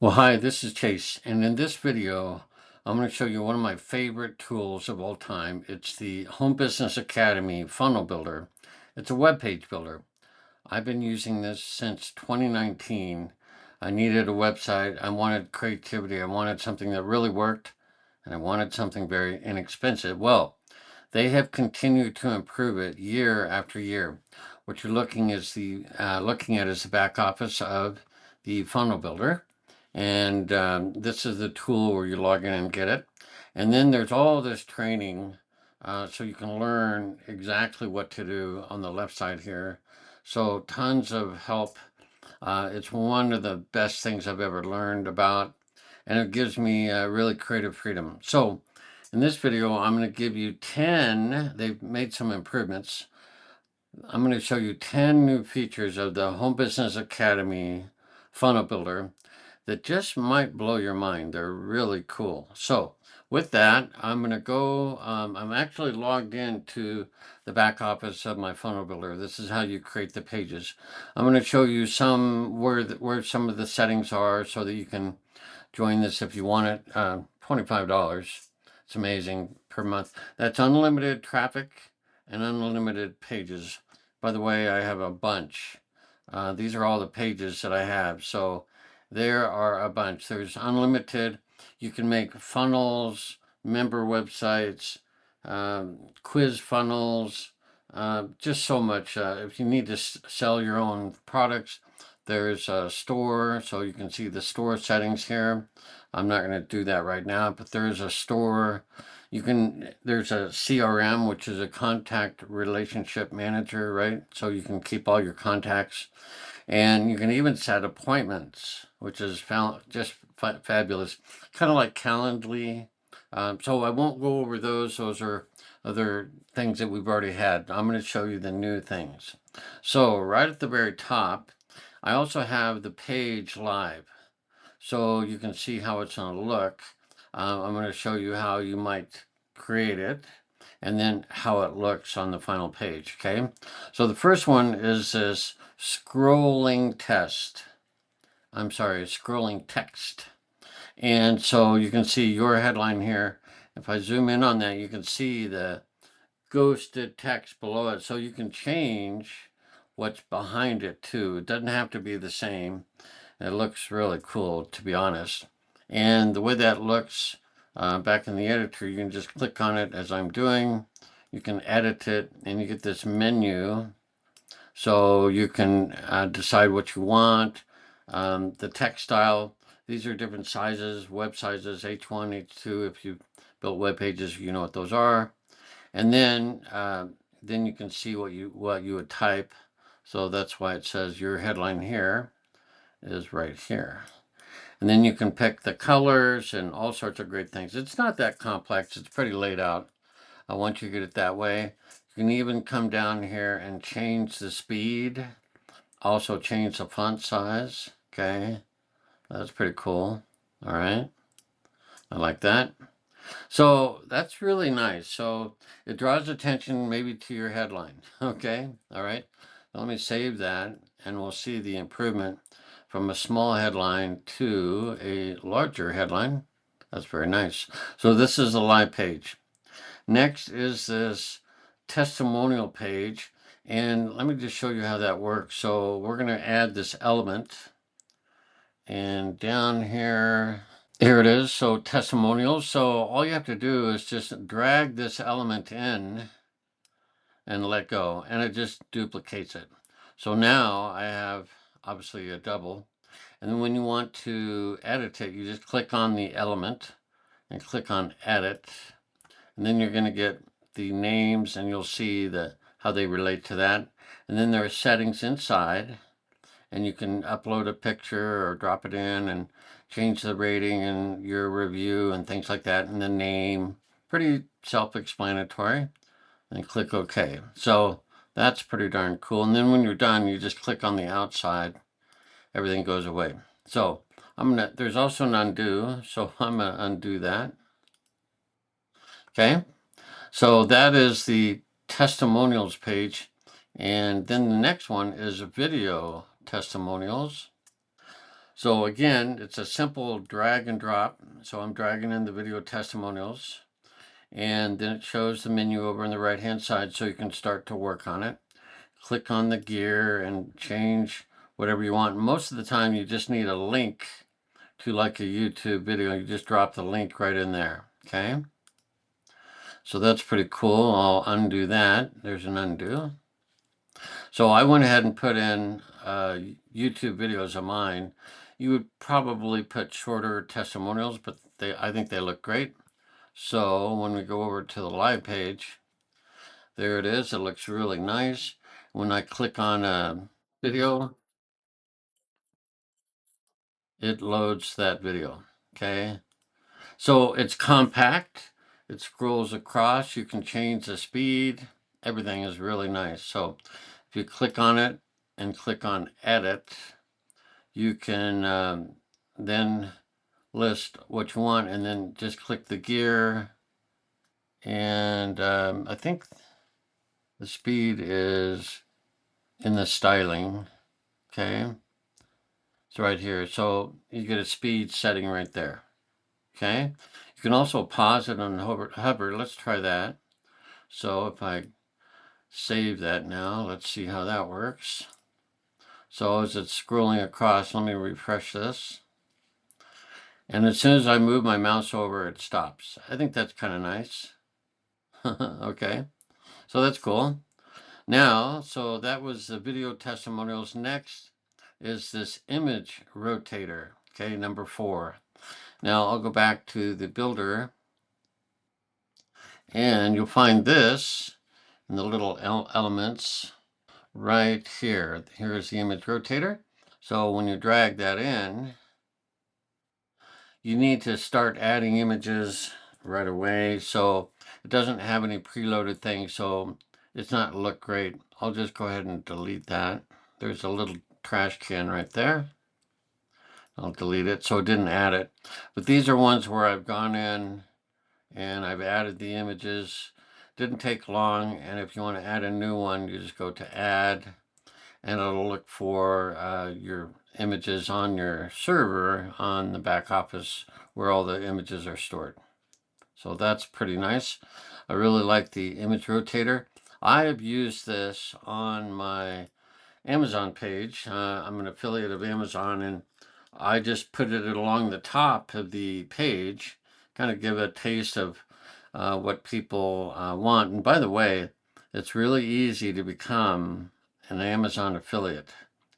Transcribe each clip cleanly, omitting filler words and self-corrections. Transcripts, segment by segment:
Well, hi, this is Chase, and in this video, I'm going to show you one of my favorite tools of all time. It's the Home Business Academy Funnel Builder. It's a web page builder. I've been using this since 2019. I needed a website. I wanted creativity. I wanted something that really worked, and I wanted something very inexpensive. Well, they have continued to improve it year after year. What you're looking looking at is the back office of the funnel builder, and this is the tool where you log in and get it. And then there's all this training, so you can learn exactly what to do on the left side here. So tons of help. It's one of the best things I've ever learned about, and it gives me really creative freedom. So in this video, I'm going to give you 10, they've made some improvements. I'm going to show you 10 new features of the Home Business Academy Funnel Builder that just might blow your mind. They're really cool. So with that, I'm going to go, I'm actually logged into the back office of my funnel builder. This is how you create the pages. I'm going to show you where some of the settings are so that you can join this if you want it. $25. It's amazing per month. That's unlimited traffic and unlimited pages. By the way, I have a bunch. These are all the pages that I have. So there are a bunch. There's unlimited. You can make funnels, member websites, quiz funnels, just so much. If you need to sell your own products, there's a store, so you can see the store settings here. I'm not going to do that right now, but there's a store. There's a CRM, which is a contact relationship manager, right? So you can keep all your contacts. And you can even set appointments, which is just fabulous. Kind of like Calendly. So I won't go over those. Those are other things that we've already had. I'm going to show you the new things. So right at the very top, I also have the page live. So you can see how it's going to look. I'm going to show you how you might create it and then how it looks on the final page, okay? So the first one is this scrolling text. And so you can see your headline here. If I zoom in on that, you can see the ghosted text below it. So you can change what's behind it too. It doesn't have to be the same. It looks really cool, to be honest. And the way that looks back in the editor, you can just click on it as I'm doing. You can edit it and you get this menu. So you can decide what you want. The text style, these are different sizes, web sizes, H1, H2. If you built web pages, you know what those are. And then you can see what you would type. So that's why it says your headline here is right here. And then you can pick the colors and all sorts of great things. It's not that complex. It's pretty laid out. Once you get it that way, you can even come down here and change the speed. Also change the font size. Okay, that's pretty cool. All right, I like that. So that's really nice. So it draws attention maybe to your headline. Okay, all right. Let me save that and we'll see the improvement from a small headline to a larger headline. That's very nice. So this is a live page. Next is this testimonial page. And let me just show you how that works. So we're going to add this element. And down here, here it is. So testimonials. So all you have to do is just drag this element in and let go. And it just duplicates it. So now I have obviously a double. And then when you want to edit it, you just click on the element and click on edit. And then you're going to get the names and you'll see how they relate to that. And then there are settings inside and you can upload a picture or drop it in and change the rating and your review and things like that. And the name, pretty self-explanatory, and click OK. So that's pretty darn cool. And then when you're done, you just click on the outside, everything goes away. So there's also an undo, so I'm gonna undo that. Okay, so that is the testimonials page. And then the next one is video testimonials. So again, it's a simple drag and drop. So I'm dragging in the video testimonials, and then it shows the menu over on the right hand side so you can start to work on it. Click on the gear and change whatever you want. Most of the time you just need a link to like a YouTube video. You just drop the link right in there, okay? So that's pretty cool. I'll undo that. There's an undo. So I went ahead and put in YouTube videos of mine. You would probably put shorter testimonials, but I think they look great. So when we go over to the live page, there it is. It looks really nice. When I click on a video, it loads that video, okay? So it's compact. It scrolls across. You can change the speed. Everything is really nice. So if you click on it and click on edit, you can then list what you want and then just click the gear. And I think the speed is in the styling. Okay. It's right here. So you get a speed setting right there. Okay. You can also pause it on hover. Let's try that. So if I save that now, let's see how that works. So as it's scrolling across, let me refresh this. And as soon as I move my mouse over, it stops. I think that's kind of nice. Okay, so that's cool. Now, so that was the video testimonials. Next is this image rotator, okay, number 4. Now I'll go back to the builder, and you'll find this in the little elements right here. Here's the image rotator. So when you drag that in, you need to start adding images right away. So it doesn't have any preloaded things, so it's not look great. I'll just go ahead and delete that. There's a little trash can right there. I'll delete it, so it didn't add it. But these are ones where I've gone in and I've added the images. Didn't take long, and if you want to add a new one, you just go to add, and it'll look for your images on your server on the back office where all the images are stored. So that's pretty nice. I really like the image rotator. I have used this on my Amazon page. I'm an affiliate of Amazon, and I just put it along the top of the page, kind of give a taste of what people want. And by the way, it's really easy to become an Amazon affiliate.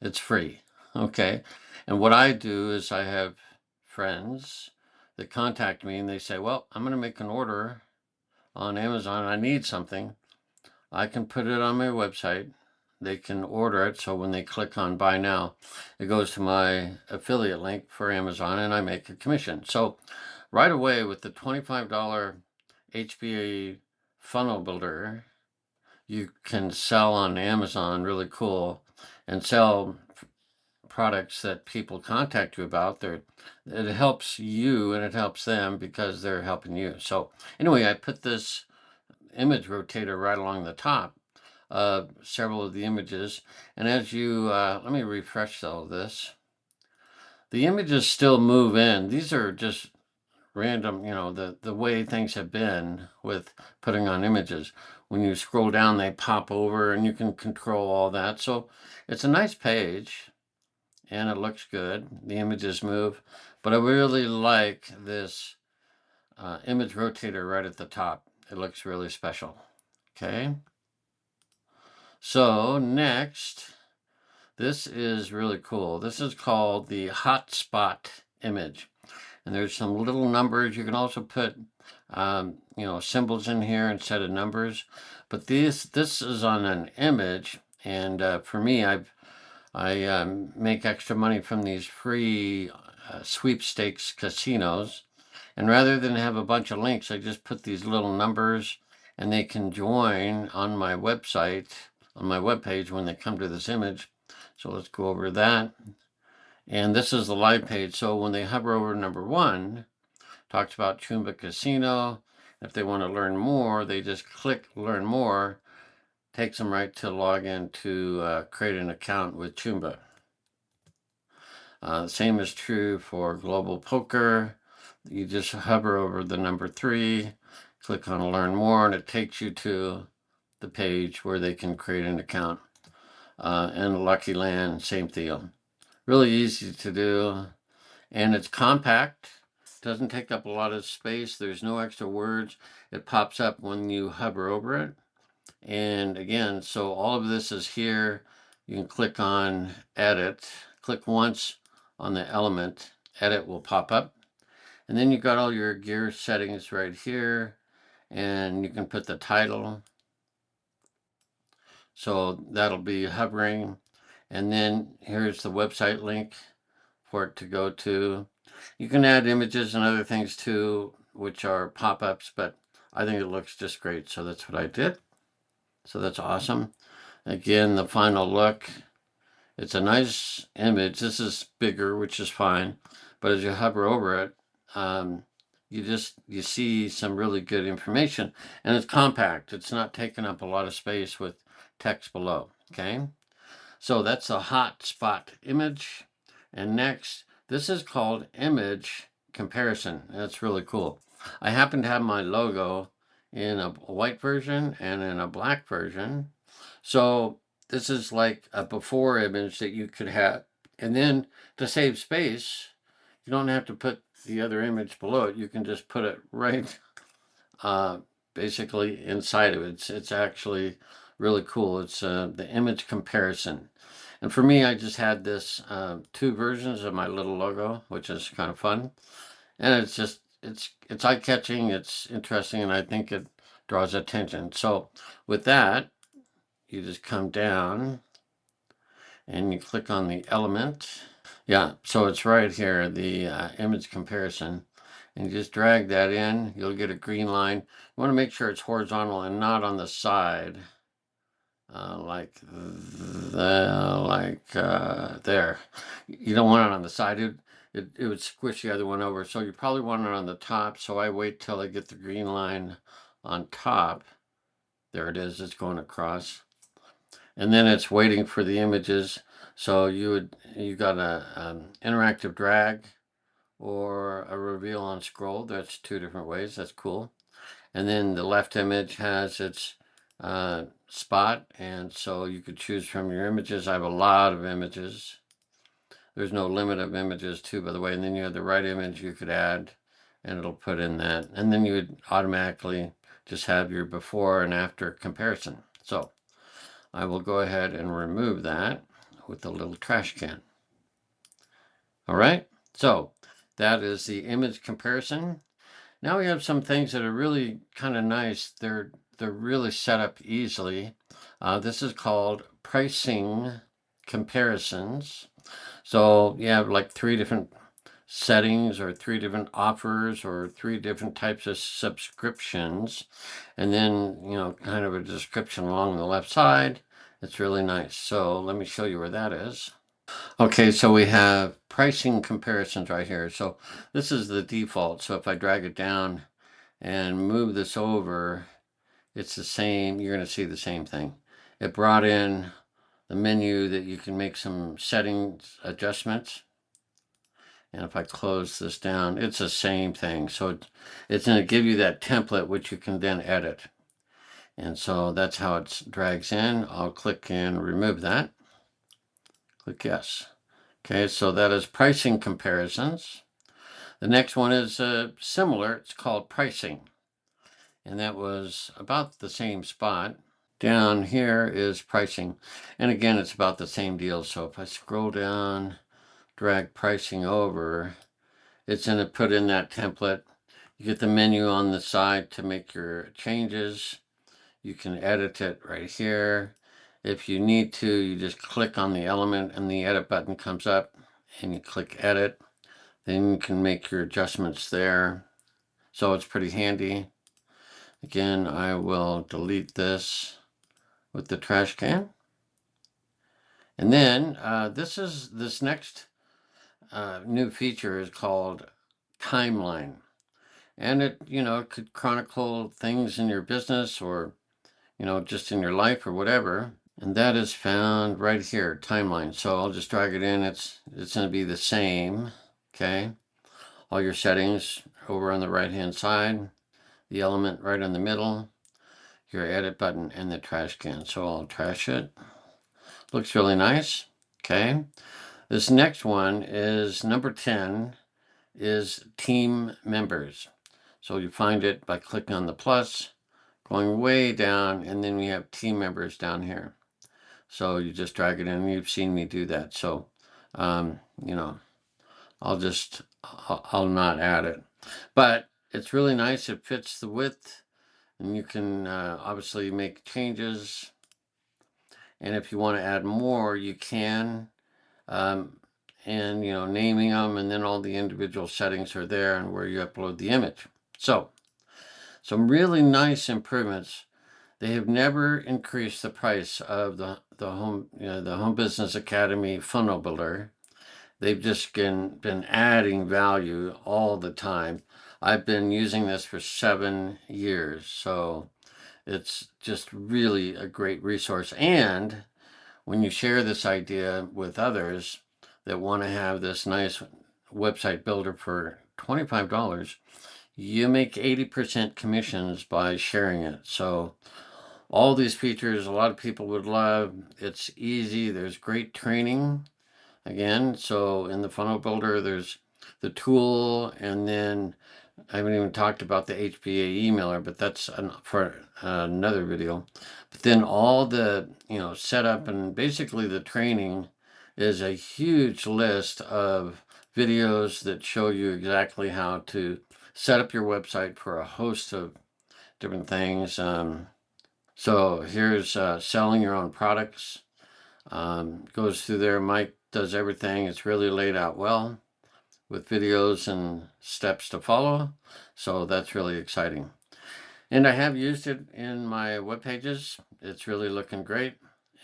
It's free, okay? And what I do is I have friends that contact me and they say, well, I'm going to make an order on Amazon. I need something. I can put it on my website. They can order it. So when they click on buy now, it goes to my affiliate link for Amazon and I make a commission. So right away with the $25 HBA funnel builder, you can sell on Amazon, really cool, and sell products that people contact you about. It helps you and it helps them because they're helping you. So anyway, I put this image rotator right along the top of several of the images. And as you, let me refresh all of this. The images still move in. These are just random, the way things have been with putting on images. When you scroll down, they pop over and you can control all that. So it's a nice page and it looks good. The images move, but I really like this image rotator right at the top. It looks really special. Okay. So next, this is really cool. This is called the hotspot image. And there's some little numbers. You can also put, symbols in here instead of numbers. But this is on an image. And for me, I make extra money from these free sweepstakes casinos. And rather than have a bunch of links, I just put these little numbers and they can join on my website, on my webpage when they come to this image. So let's go over that. And this is the live page. So when they hover over number 1, talks about Chumba Casino. If they want to learn more, they just click learn more. Takes them right to log in to create an account with Chumba. Same is true for Global Poker. You just hover over the number 3, click on Learn More, and it takes you to the page where they can create an account. And Lucky Land, same deal. Really easy to do, and it's compact. Doesn't take up a lot of space. There's no extra words. It pops up when you hover over it. And again, so all of this is here. You can click on Edit. Click once on the element. Edit will pop up. And then you've got all your gear settings right here. And you can put the title. So that'll be hovering. And then here's the website link for it to go to. You can add images and other things too, which are pop-ups, but I think it looks just great. So that's what I did. So that's awesome. Again, the final look. It's a nice image. This is bigger, which is fine. But as you hover over it, you see some really good information. And it's compact. It's not taking up a lot of space with text below. Okay. So that's a hotspot image. And next, this is called image comparison. That's really cool. I happen to have my logo in a white version and in a black version. So this is like a before image that you could have. And then to save space, you don't have to put the other image below it. You can just put it right basically inside of it. It's actually really cool. It's the image comparison. And for me, I just had this 2 versions of my little logo, which is kind of fun. And it's just, it's eye-catching, it's interesting, and I think it draws attention. So with that, you just come down and you click on the element. Yeah, so it's right here, the image comparison. And you just drag that in, you'll get a green line. You want to make sure it's horizontal and not on the side. There. You don't want it on the side. It would squish the other one over. So you probably want it on the top. So I wait till I get the green line on top. There it is. It's going across. And then it's waiting for the images. So you got a interactive drag or a reveal on scroll. That's 2 different ways. That's cool. And then the left image has its spot, and so you could choose from your images. I have a lot of images. There's no limit of images too, by the way. And then you have the right image you could add, and it'll put in that. And then you would automatically just have your before and after comparison. So I will go ahead and remove that with the little trash can. All right, so that is the image comparison. Now we have some things that are really kind of nice. They're really set up easily. This is called pricing comparisons. So you have like 3 different settings or 3 different offers or 3 different types of subscriptions. And then, kind of a description along the left side. It's really nice. So let me show you where that is. Okay, so we have pricing comparisons right here. So this is the default. So if I drag it down and move this over, it's the same. You're going to see the same thing. It brought in the menu that you can make some settings adjustments. And if I close this down, it's the same thing. So it's going to give you that template, which you can then edit. And so that's how it drags in. I'll click and remove that. Click yes. Okay, so that is pricing comparisons. The next one is similar. It's called pricing. And that was about the same spot. Down here is pricing. And again, it's about the same deal. So if I scroll down, drag pricing over, it's going to put in that template. You get the menu on the side to make your changes. You can edit it right here. If you need to, you just click on the element and the edit button comes up and you click edit. Then you can make your adjustments there. So it's pretty handy. Again, I will delete this with the trash can. And then this next new feature is called timeline. And it could chronicle things in your business or, just in your life or whatever. And that is found right here, timeline. So I'll just drag it in. It's going to be the same. Okay. All your settings over on the right hand side, the element right in the middle, your edit button, and the trash can. So I'll trash it. Looks really nice. Okay. This next one is number 10 is team members. So you find it by clicking on the plus, going way down, and then we have team members down here. So you just drag it in. You've seen me do that. So, you know, I'll not add it. But it's really nice. It fits the width, and you can obviously make changes. And if you want to add more, you can. And, you know, naming them, and then all the individual settings are there and where you upload the image. So, some really nice improvements. They have never increased the price of the Home Business Academy funnel builder. They've just been adding value all the time. I've been using this for 7 years, so it's just really a great resource. And when you share this idea with others that want to have this nice website builder for $25, you make 80% commissions by sharing it. So all these features a lot of people would love. It's easy. There's great training. Again, so in the funnel builder, there's the tool, and then I haven't even talked about the HBA emailer, but that's for another video. But then all the, you know, setup and basically the training is a huge list of videos that show you exactly how to set up your website for a host of different things. So here's selling your own products. Goes through there. Mike does everything. It's really laid out well with videos and steps to follow. So that's really exciting. And I have used it in my web pages. It's really looking great.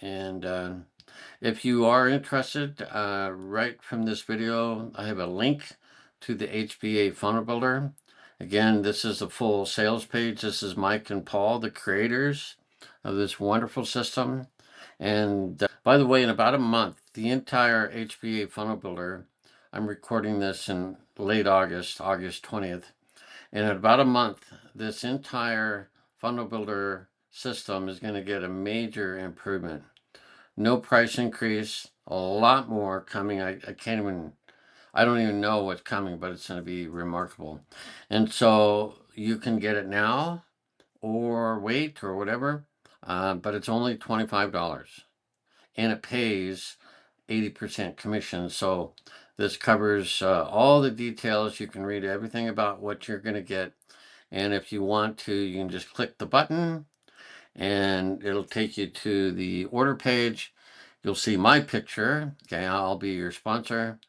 And if you are interested, right from this video, I have a link to the HBA funnel builder. Again, this is the full sales page. This is Mike and Paul, the creators of this wonderful system. And by the way, in about a month, the entire HBA funnel builder, I'm recording this in late August, August 20th. And in about a month, this entire funnel builder system is going to get a major improvement. No price increase, a lot more coming. I don't even know what's coming, but it's going to be remarkable. And so you can get it now or wait or whatever, but it's only $25. And it pays 80% commission. So this covers all the details. You can read everything about what you're going to get. And if you want to, you can just click the button and it'll take you to the order page. You'll see my picture. Okay, I'll be your sponsor.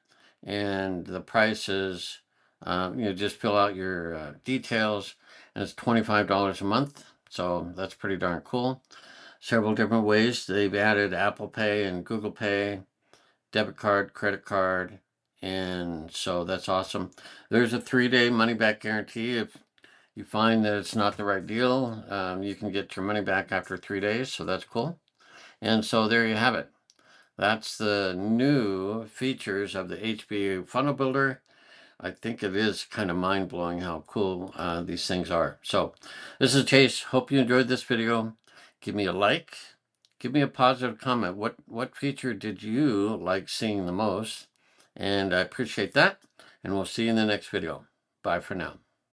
And the price is, just fill out your details. And it's $25 a month. So that's pretty darn cool. Several different ways. They've added Apple Pay and Google Pay, debit card, credit card, and so that's awesome. There's a 3-day money-back guarantee. If you find that it's not the right deal, you can get your money back after 3 days, so that's cool. And so there you have it. That's the new features of the HBA Funnel Builder. I think it is kind of mind-blowing how cool these things are. So this is Chase. Hope you enjoyed this video. Give me a like. Give me a positive comment. What feature did you like seeing the most? And I appreciate that. And we'll see you in the next video. Bye for now.